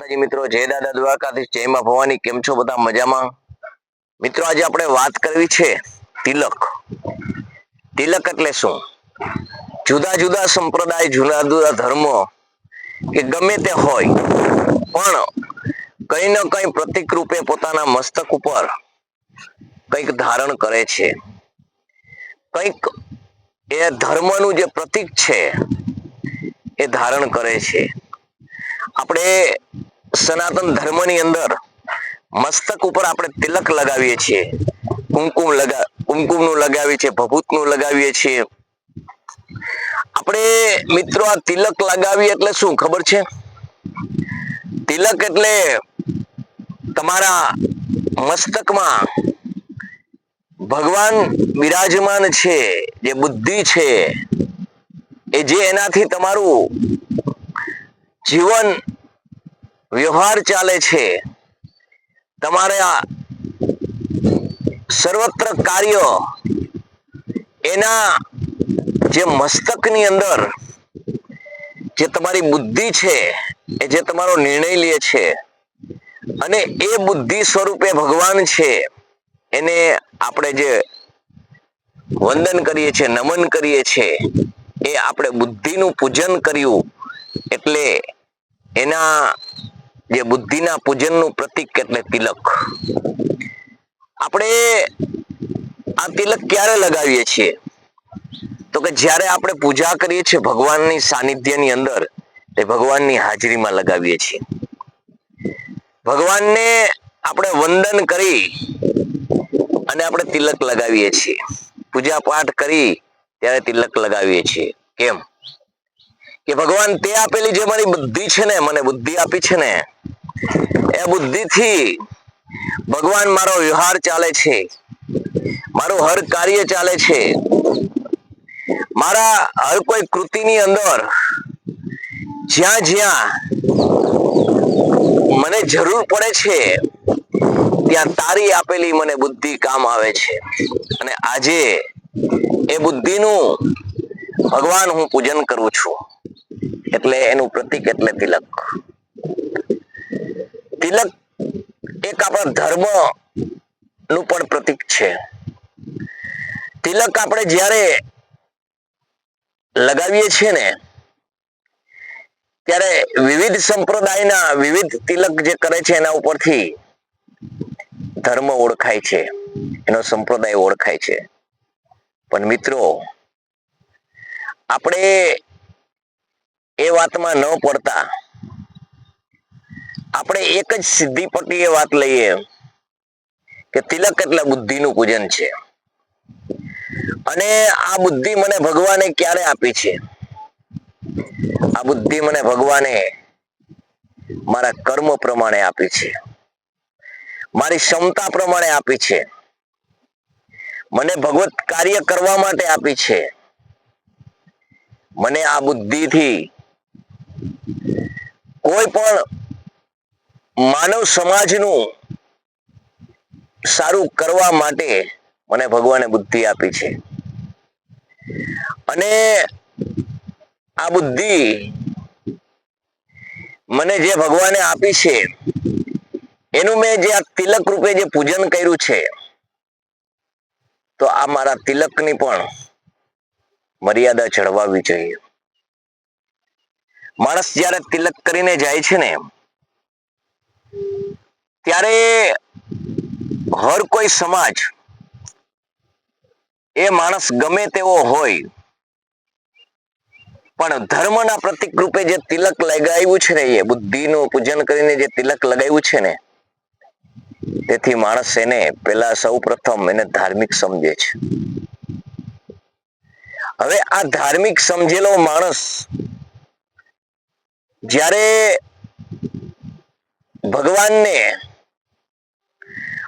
માતાજી મિત્રો, જય દાદા દ્વારકાધીશ, જય માં ભવાની. કેમ છો બધા? મજામાં? મિત્રો, આજે આપણે વાત કરવી છે તિલક. તિલક એટલે શું? જુદા જુદા સંપ્રદાય, જુદા જુદા ધર્મો કે ગમે તે હોય, પણ કઈ ન કઈ પ્રતિક રૂપે પોતાના મસ્તક ઉપર કંઈક ધારણ કરે છે. કંઈક એ ધર્મનું જે પ્રતિક છે એ ધારણ કરે છે. આપણે સનાતન ધર્મની અંદર મસ્તક ઉપર આપણે તિલક લગાવીએ છીએ, કુમકુમનું લગાવીએ છીએ, ભભૂતનું લગાવીએ છીએ. આપણે મિત્રો આ તિલક લગાવીએ એટલે શું ખબર છે? તિલક એટલે તમારા મસ્તકમાં ભગવાન બિરાજમાન છે, જે બુદ્ધિ છે, એ જે એનાથી તમારું જીવન વ્યવહાર ચાલે છે, તમારા સર્વત્ર કાર્ય એના જે મસ્તકની અંદર જે તમારી બુદ્ધિ છે, એ જે તમારો નિર્ણય લે છે, અને એ બુદ્ધિ સ્વરૂપે ભગવાન છે, એને આપણે જે વંદન કરીએ છીએ, નમન કરીએ છીએ, એ આપણે બુદ્ધિનું પૂજન કર્યું એટલે એના જે બુદ્ધિના પૂજનનું પ્રતીક એટલે તિલક. આપણે આ તિલક ક્યારે લગાવીએ છીએ? તો કે જ્યારે આપણે પૂજા કરીએ છીએ ભગવાનની સાનિધ્યની અંદર, એ ભગવાનની હાજરીમાં લગાવીએ છીએ. ભગવાનને આપણે વંદન કરી અને આપણે તિલક લગાવીએ છીએ. પૂજા પાઠ કરી ત્યારે તિલક લગાવીએ છીએ. કેમ? કે ભગવાન તે આપેલી જે મારી બુદ્ધિ છે ને, મને બુદ્ધિ આપી છે ને, એ બુદ્ધિથી ભગવાન મારો વ્યવહાર ચાલે છે, મારું હર કાર્ય ચાલે છે, મારા હર કોઈ કૃતિની અંદર જ્યાં જ્યાં મને જરૂર પડે છે ત્યાં તારી આપેલી મને બુદ્ધિ કામ આવે છે. અને આજે એ બુદ્ધિનું ભગવાન હું પૂજન કરું છું, એટલે એનું પ્રતીક એટલે તિલક. તિલક એક આપણા ધર્મ નું પણ પ્રતીક છે. તિલક આપણે જ્યારે લગાવીએ છીએ ને, ત્યારે વિવિધ સંપ્રદાયના વિવિધ તિલક જે કરે છે એના ઉપરથી ધર્મ ઓળખાય છે, એનો સંપ્રદાય ઓળખાય છે. પણ મિત્રો, આપણે એ વાતમાં ન પડતા આપણે એક જ સીધી પટ્ટીએ વાત લઈએ કે તિલક એટલે બુદ્ધિનું પૂજન છે. અને આ બુદ્ધિ મને ભગવાને ક્યારે આપી છે? આ બુદ્ધિ મને ભગવાને મારા કર્મ પ્રમાણે આપી છે, મારી ક્ષમતા પ્રમાણે આપી છે, મને ભગવત કાર્ય કરવા માટે આપી છે. મને આ બુદ્ધિથી કોઈ પણ માનવ સમાજનું સારું કરવા માટે મને ભગવાને બુદ્ધિ આપી છે. અને આ બુદ્ધિ મને જે ભગવાને આપી છે, એનું મેં જે આ તિલક રૂપે જે પૂજન કર્યું છે, તો આ મારા તિલકની પણ મર્યાદા જળવાવી જોઈએ. માણસ જ્યારે તિલક કરીને જાય છે ને, ત્યારે હર કોઈ સમાજ, એ માણસ ગમે તેવો હોય, પણ ધર્મના પ્રતીક રૂપે જે તિલક લગાવ્યું છે ને, એ બુદ્ધિનું પૂજન કરીને જે તિલક લગાવ્યું છે ને, તેથી માણસ એને પેલા સૌ પ્રથમ એને ધાર્મિક સમજે છે. હવે આ ધાર્મિક સમજેલો માણસ જ્યારે ભગવાનને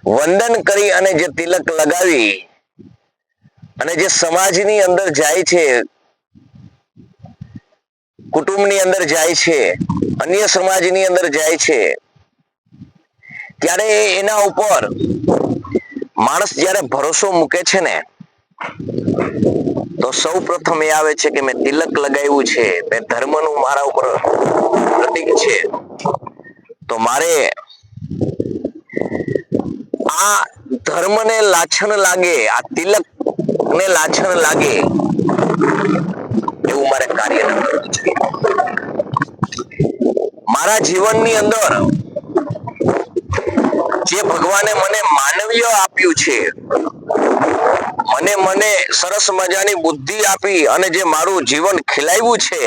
વંદન કરી અને જે તિલક લગાવી અને જે સમાજની અંદર જાય છે, કુટુંબની અંદર જાય છે, અન્ય સમાજની અંદર જાય છે, ત્યારે એના ઉપર માણસ જ્યારે ભરોસો મૂકે છે ને, તો સૌ પ્રથમ એ આવે છે કે મેં તિલક લગાવ્યું છે, મેં ધર્મનું મારા ઉપર પ્રતીક છે, તો મારે આ ધર્મને લાછન લાગે, આ તિલક ને લાછન લાગે એવું મારે કાર્ય ન કરવું જોઈએ. મારા જીવનની અંદર જે ભગવાને મને માનવીય આપ્યું છે, મને સરસ મજાની બુદ્ધિ આપી અને જે મારું જીવન ખીલાવ્યું છે,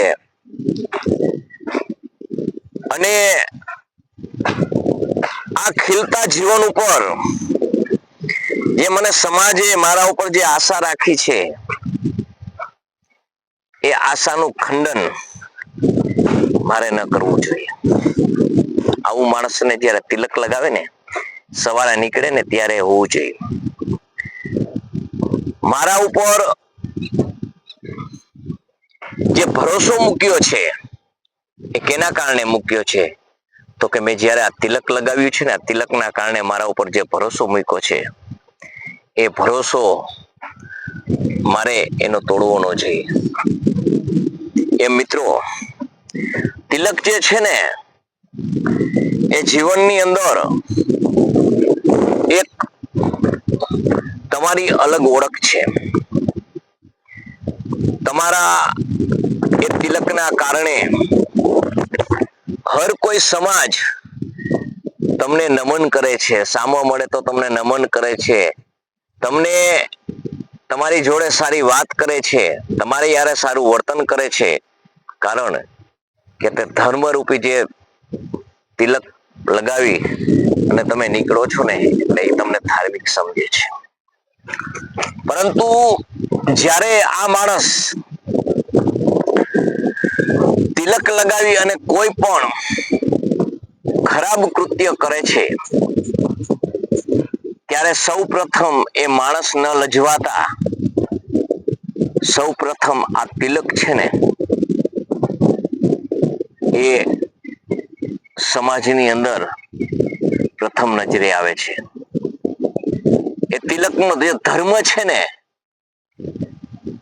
અને આ ખીલતા જીવન ઉપર જે મને સમાજે મારા ઉપર જે આશા રાખી છે, એ આશાનું ખંડન મારે ન કરવું જોઈએ. આવું માણસને જયારે તિલક લગાવે ને, સવારે નીકળે ને ત્યારે હોવું જોઈએ. મારા ઉપર જે ભરોસો મૂક્યો છે એ કેના કારણે મૂક્યો છે, તો કે મેં જયારે આ તિલક લગાવ્યું છે ને, આ તિલકના કારણે મારા ઉપર જે ભરોસો મૂક્યો છે, એ ભરોસો મારે એનો તોડવો ન જોઈએ. એ મિત્રો, તિલક જે છે ને એ જીવનની અંદર એક તમારી અલગ ઓળખ છે. તમારા એ તિલકના કારણે હર કોઈ સમાજ તમને નમન કરે છે, સામો મળે તો તમને નમન કરે છે, તમને તમારી જોડે સારી વાત કરે છે, તમારી યારે સારું વર્તન કરે છે, કારણ કે તે ધર્મરૂપી જે તિલક લગાવી અને તમે નીકળો છો ને, એટલે એ તમને ધાર્મિક સમજે છે. પરંતુ જ્યારે આ માણસ તિલક લગાવી અને કોઈ પણ ખરાબ કૃત્ય કરે છે, ત્યારે સૌ પ્રથમ એ માણસ ન લજવાતા સૌ પ્રથમ આ તિલક છે ને એ સમાજની અંદર પ્રથમ નજરે આવે છે. એ તિલકનો જે ધર્મ છે ને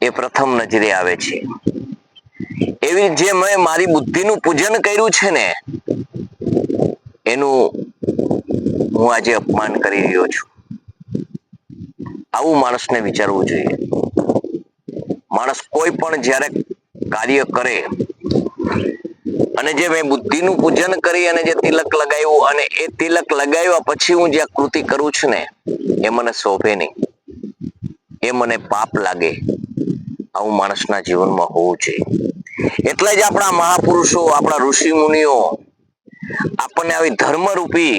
એ પ્રથમ નજરે આવે છે. એવી જે મેં મારી બુદ્ધિનું પૂજન કર્યું છે ને, એનું હું આજે અપમાન કરી રહ્યો છું. આવું માણસને વિચારવું જોઈએ. માણસ કોઈ પણ જ્યારે કાર્ય કરે અને જે મેં બુદ્ધિનું પૂજન કરી અને જે તિલક લગાવ્યું, અને એ તિલક લગાવ્યા પછી હું જે કૃતિ કરું છું ને, એ મને શોભે નહીં, એ મને પાપ લાગે. આવું માણસના જીવનમાં હોવું જોઈએ. એટલે જ આપણા મહાપુરુષો, આપણા ઋષિ મુનિઓ આપણને આવી ધર્મરૂપી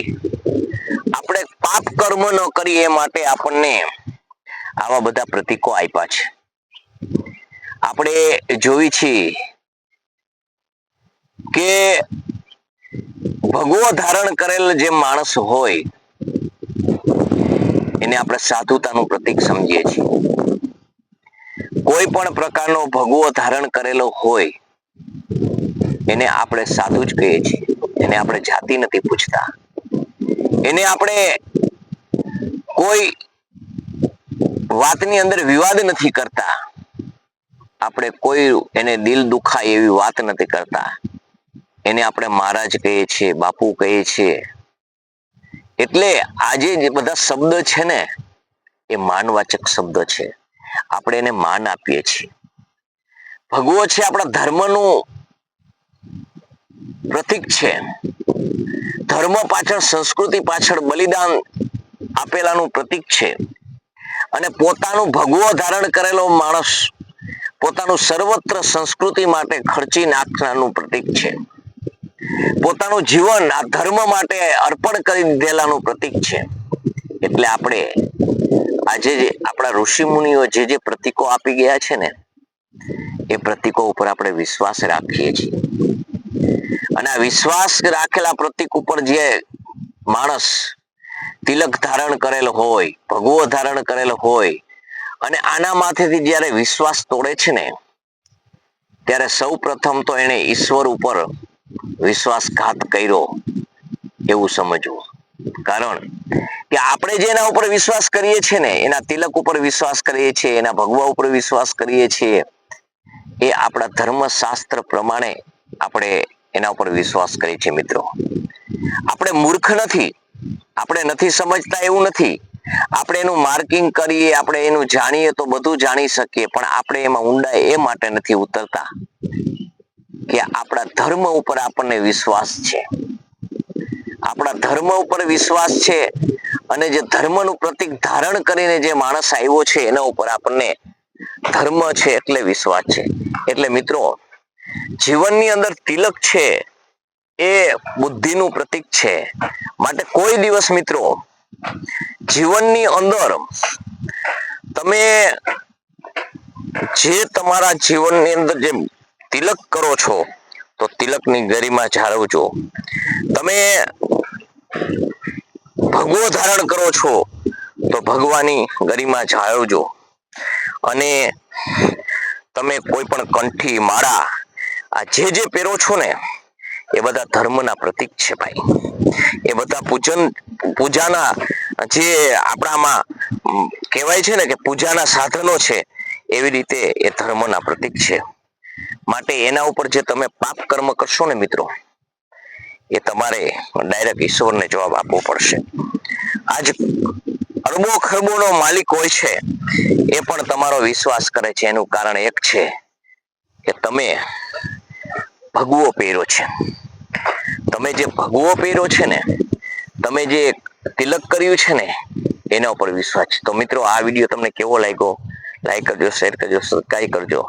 આપણે પાપ કર્મ ન કરીએ એ માટે આપણને આવા બધા પ્રતીકો આપ્યા છે. આપણે જોઈ છીએ કે ભગવો ધારણ કરેલ જે માણસ હોય એને આપણે સાધુતાનું પ્રતીક સમજીએ છીએ. કોઈ પણ પ્રકારનો ભગવો ધારણ કરેલો હોય એને આપણે સાધુ જ કહીએ છીએ. એને આપણે જાતિ નથી પૂછતા. એને આપણે કોઈ વાતની અંદર વિવાદ નથી કરતા. આપણે કોઈ એને દિલ દુખાય એવી વાત નથી કરતા. એને આપણે મહારાજ કહીએ છીએ, બાપુ કહીએ છીએ. એટલે આજે જે બધા શબ્દ છે ને એ માનવાચક શબ્દ છે. આપણે એને માન આપીએ છીએ. ભગવો છે આપણા ધર્મનું પ્રતીક છે. ધર્મ પાછળ, સંસ્કૃતિ પાછળ બલિદાન આપેલાનું પ્રતીક છે. અને પોતાનું ભગવો ધારણ કરેલો માણસ પોતાનું સર્વત્ર સંસ્કૃતિ માટે ખર્ચી નાખનારનું પ્રતીક છે. પોતાનું જીવન આ ધર્મ માટે અર્પણ કરી દીધેલાનું પ્રતીક છે. એટલે આપણે આજે આપણા ઋષિ મુનિઓ જે પ્રતીકો આપી ગયા છે ને, એ પ્રતીકો ઉપર આપણે વિશ્વાસ રાખીએ છીએ. અને આ વિશ્વાસ રાખેલા પ્રતીક ઉપર જે માણસ તિલક ધારણ કરેલ હોય, ભગવો ધારણ કરેલ હોય, અને આના માથેથી જ્યારે વિશ્વાસ તોડે છે ને, ત્યારે સૌ પ્રથમ તો એને ઈશ્વર ઉપર વિશ્વાસઘાત કર્યો એવું સમજવું. કારણ કે આપણે જેના ઉપર વિશ્વાસ કરીએ છીએ ને, એના તિલક ઉપર વિશ્વાસ કરીએ છીએ, એના ભગવા ઉપર વિશ્વાસ કરીએ છીએ, એ આપણા ધર્મશાસ્ત્ર પ્રમાણે આપણે એના ઉપર વિશ્વાસ કરીએ છીએ મિત્રો. આપણે મૂર્ખ નથી, આપણે નથી સમજતા એવું નથી. આપણે એનું માર્કિંગ કરીએ, આપણે એનું જાણીએ તો બધું જાણી શકીએ, પણ આપણે એમાં ઊંડા એ માટે નથી ઉતરતા કે આપણા ધર્મ ઉપર આપણને વિશ્વાસ છે. આપણા ધર્મ ઉપર વિશ્વાસ છે અને જે ધર્મનું પ્રતીક ધારણ કરીને જે માણસ આવ્યો છે એના ઉપર આપણને ધર્મ છે એટલે વિશ્વાસ છે. એટલે મિત્રો, જીવનની અંદર તિલક છે એ બુદ્ધિનું પ્રતીક છે. માટે કોઈ દિવસ મિત્રો જીવનની અંદર તમે જે તમારા જીવનની અંદર જે તિલક કરો છો તો તિલકની ગરિમા જાળવજો. તમે ભગવો ધારણ કરો છો તો ભગવાની ગરિમા જાળવજો. અને તમે કોઈ પણ કંઠી, માળા આ જે પહેરો છો ને એ બધા ધર્મના પ્રતીક છે ભાઈ. એ બધા પૂજાના જે આપણામાં કહેવાય છે ને કે પૂજાના સાધનો છે, એવી રીતે એ ધર્મના પ્રતીક છે. માટે એના ઉપર જે તમે પાપ કર્મ કરશો ને મિત્રો, એ તમારે ડાયરેક્ટ ઈશ્વરને જવાબ આપવો પડશે. આજ અરબો ખરબોનો માલિક હોય છે એ પણ તમારો વિશ્વાસ કરે છે. એનું કારણ એક છે કે તમે ભગવો પહેર્યો છે. તમે જે ભગવો પહેર્યો છે ને, તમે જે તિલક કર્યું છે ને, એના ઉપર વિશ્વાસ છે. તો મિત્રો, આ વિડીયો તમને કેવો લાગ્યો? લાઈક કરજો, શેર કરજો, સબસ્ક્રાઇબ કરજો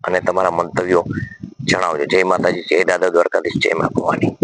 અને તમારા મંતવ્યો જણાવજો. જય માતાજી, જય દાદા દ્વારકાધીશ, જય મા ભવાની.